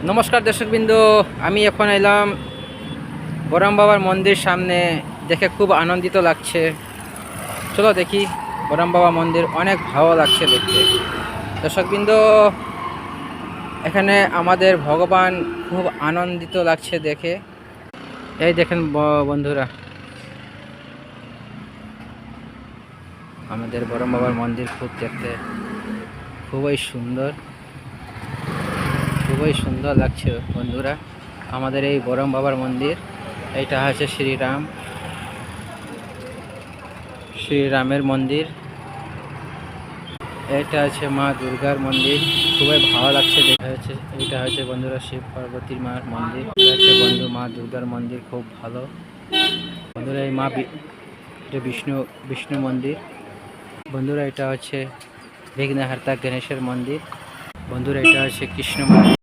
নমস্কার দর্শকবৃন্দ, আমি এখন এলাম বরম বাবার মন্দির সামনে। দেখে খুব আনন্দিত লাগছে। চলো দেখি বরম বাবা মন্দির, অনেক ভালো লাগছে দেখতে। দর্শকবৃন্দ, এখানে আমাদের ভগবান খুব আনন্দিত লাগছে দেখে। এই দেখেন বন্ধুরা, আমাদের বরম বাবার মন্দির খুব দেখতে খুবই সুন্দর লাগছে বন্ধুরা। আমাদের এই বরম বাবার মন্দির, এইটা হচ্ছে শ্রীরামের মন্দির। এটা আছে মা দুর্গার মন্দির, খুবই ভালো লাগছে দেখা যাচ্ছে। এইটা হচ্ছে বন্ধুরা শিব পার্বতীর মার মন্দির। এটা হচ্ছে বন্ধু মা দুর্গার মন্দির, খুব ভালো বন্ধুরা। এই এটা বিষ্ণু মন্দির বন্ধুরা। এটা হচ্ছে বিঘ্নহার্তা গণেশের মন্দির বন্ধুরা। এটা হচ্ছে কৃষ্ণ মন্দির।